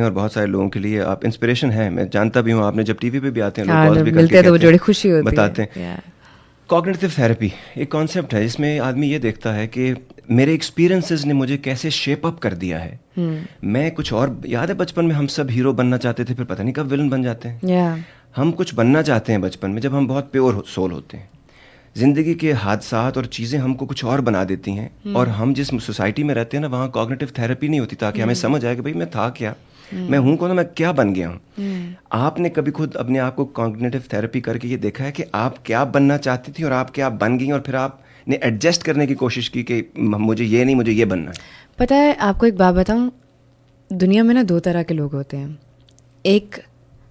और बहुत सारे लोगों के लिए आप इंस्पिरेशन हैं। मैं जानता भी हूँ, आपने जब टीवी पे भी आते हैं लोग हाँ, कॉल्स जब भी मिलते करके हैं तो वो कहते बड़ी हैं, खुशी होती बताते है। हैं। कॉग्निटिव थेरेपी एक कॉन्सेप्ट है जिसमें आदमी ये देखता है कि मेरे एक्सपीरियंसेस ने मुझे कैसे शेप अप कर दिया है। मैं कुछ और, याद है बचपन में हम सब हीरो बनना चाहते थे, फिर पता नहीं कब विलन बन जाते हैं। हम कुछ बनना चाहते हैं बचपन में जब हम बहुत प्योर सोल होते हैं। ज़िंदगी के हादसात और चीज़ें हमको कुछ और बना देती हैं, और हम जिस सोसाइटी में रहते हैं ना, वहाँ कॉग्निटिव थेरेपी नहीं होती ताकि हमें समझ आए कि भाई मैं था क्या, मैं हूँ कौन, मैं क्या बन गया हूँ। आपने कभी खुद अपने आप को कॉग्निटिव थेरेपी करके ये देखा है कि आप क्या बनना चाहती थी और आप क्या बन गई, और फिर आपने एडजस्ट करने की कोशिश की कि मुझे ये नहीं, मुझे ये बनना है? पता है आपको एक बात बताऊं, दुनिया में ना 2 तरह के लोग होते हैं। एक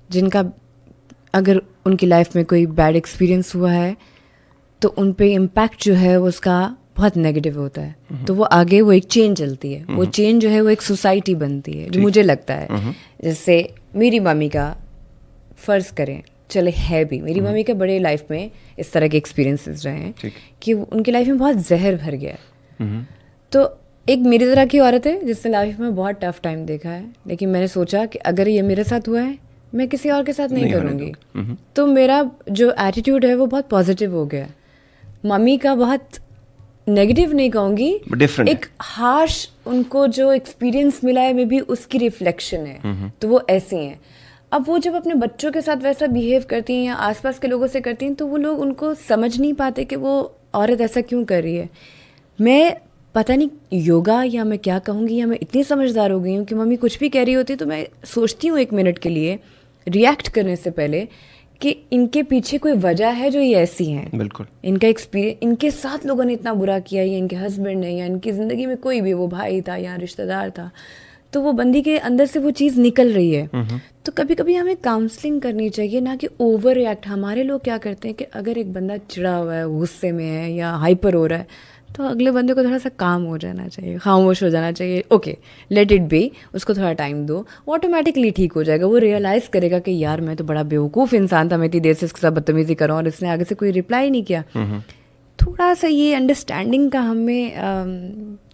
जिनका अगर उनकी लाइफ में कोई बैड एक्सपीरियंस हुआ है तो उन पे इम्पैक्ट जो है उसका बहुत नेगेटिव होता है, तो वो आगे वो एक चेन चलती है, वो चेन जो है वो एक सोसाइटी बनती है, जो मुझे लगता है। जैसे मेरी मम्मी का फ़र्ज़ करें, चले है भी, मेरी मम्मी के बड़े लाइफ में इस तरह के एक्सपीरियंसेस रहे हैं कि उनकी लाइफ में बहुत जहर भर गया है। तो एक मेरी तरह की औरत है जिसने लाइफ में बहुत टफ टाइम देखा है, लेकिन मैंने सोचा कि अगर ये मेरे साथ हुआ है मैं किसी और के साथ नहीं करूँगी। तो मेरा जो एटीट्यूड है वो बहुत पॉजिटिव हो गया। मम्मी का बहुत नेगेटिव नहीं कहूँगी, एक हार्श उनको जो एक्सपीरियंस मिला है मे बी उसकी रिफ्लेक्शन है, तो वो ऐसी हैं। अब वो जब अपने बच्चों के साथ वैसा बिहेव करती हैं या आसपास के लोगों से करती हैं तो वो लोग उनको समझ नहीं पाते कि वो औरत ऐसा क्यों कर रही है। मैं पता नहीं योगा या मैं क्या कहूँगी, या मैं इतनी समझदार हो गई हूँ कि मम्मी कुछ भी कह रही होती है तो मैं सोचती हूँ 1 मिनट के लिए रिएक्ट करने से पहले कि इनके पीछे कोई वजह है जो ये ऐसी हैं। बिल्कुल। इनका एक्सपीरियंस, इनके साथ लोगों ने इतना बुरा किया, या इनके हस्बैंड ने, या इनकी ज़िंदगी में कोई भी, वो भाई था या रिश्तेदार था, तो वो बंदी के अंदर से वो चीज़ निकल रही है। तो कभी कभी हमें काउंसलिंग करनी चाहिए, ना कि ओवर रिएक्ट। हमारे लोग क्या करते हैं कि अगर एक बंदा चिढ़ा हुआ है, गुस्से में है या हाइपर हो रहा है, तो अगले बंदे को थोड़ा सा काम हो जाना चाहिए, खामोश हो जाना चाहिए। ओके, लेट इट बी, उसको थोड़ा टाइम दो, वो ऑटोमेटिकली ठीक हो जाएगा। वो रियलाइज़ करेगा कि यार मैं तो बड़ा बेवकूफ़ इंसान था, मैं इतनी देर से इसके साथ बदतमीज़ी कर रहा हूँ और इसने आगे से कोई रिप्लाई नहीं किया। थोड़ा सा ये अंडरस्टैंडिंग का हमें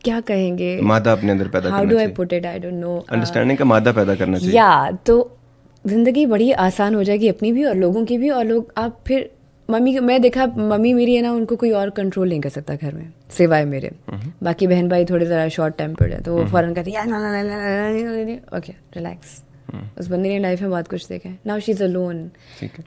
क्या कहेंगे, मादा अपने अंदर पैदा करना चाहिए। How do I put it, I don't know, understanding का मादा पैदा करना चाहिए। या तो ज़िंदगी बड़ी आसान हो जाएगी, अपनी भी और लोगों की भी। और लोग, आप फिर मम्मी, मैं देखा मम्मी मेरी है ना, उनको कोई और कंट्रोल नहीं कर सकता घर में सिवाय मेरे। बाकी बहन भाई थोड़े ज़रा शॉर्ट टेम्पर्ड है तो वो फ़ौरन कहते हैं यार ओके रिलैक्स। उस बंदी ने लाइफ में बहुत कुछ देखा है। Now she is alone.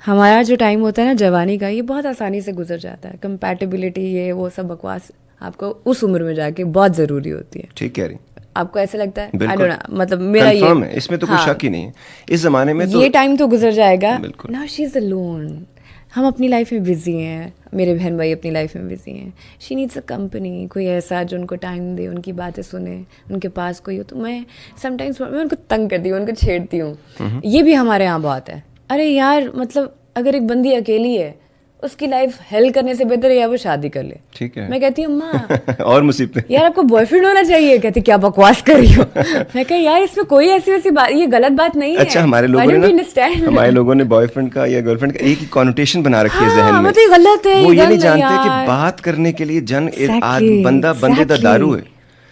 हमारा जो टाइम होता है ना जवानी का, ये बहुत आसानी से गुजर जाता है। कंपैटिबिलिटी, ये वो सब बकवास आपको उस उम्र में जाके बहुत ज़रूरी होती है। ठीक कह रही। आपको ऐसा लगता है? बिल्कुल, मतलब मेरा ये है, इसमें तो कोई शक ही नहीं है। इस ज़माने में तो ये टाइम तो गुजर जाएगा। Now she is alone. हम अपनी लाइफ में बिजी हैं, मेरे बहन भाई अपनी लाइफ में बिजी हैं। शी नीड्स अ कंपनी, कोई ऐसा जो उनको टाइम दे, उनकी बातें सुने, उनके पास कोई हो। तो मैं समटाइम्स मैं उनको तंग करती हूँ, उनको छेड़ती हूँ। ये भी हमारे यहाँ बहुत है। अरे यार, मतलब अगर एक बंदी अकेली है, उसकी लाइफ हेल करने से बेहतर है या वो शादी कर ले। ठीक है। मैं कहती हूँ माँ और मुसीबत यार आपको बॉयफ्रेंड होना चाहिए। कहती क्या बकवास कर रही हो। मैं कहा यार इसमें कोई ऐसी वैसी बात, ये गलत बात नहीं है। अच्छा, हमारे लोगों ने बॉयफ्रेंड का या गर्लफ्रेंड का एक ही कॉनोटेशन बना रखी है जहन में। मतलब ये गलत है, वो ये नहीं जानते कि बात करने के लिए बंदा बंदे दा दारू है।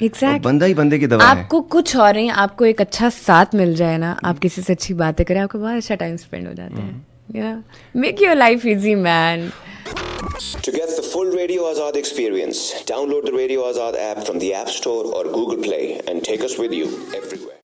Exactly. बंदा ही बंदे की दवा है। आपको कुछ और नहीं, आपको एक अच्छा साथ मिल जाए ना, आप किसी से अच्छी बातें करें, आपको बहुत अच्छा टाइम स्पेंड हो जाता है। Make your life easy, man. To get the full Radio Azad experience, download the Radio Azad app from the App Store or Google Play and take us with you everywhere.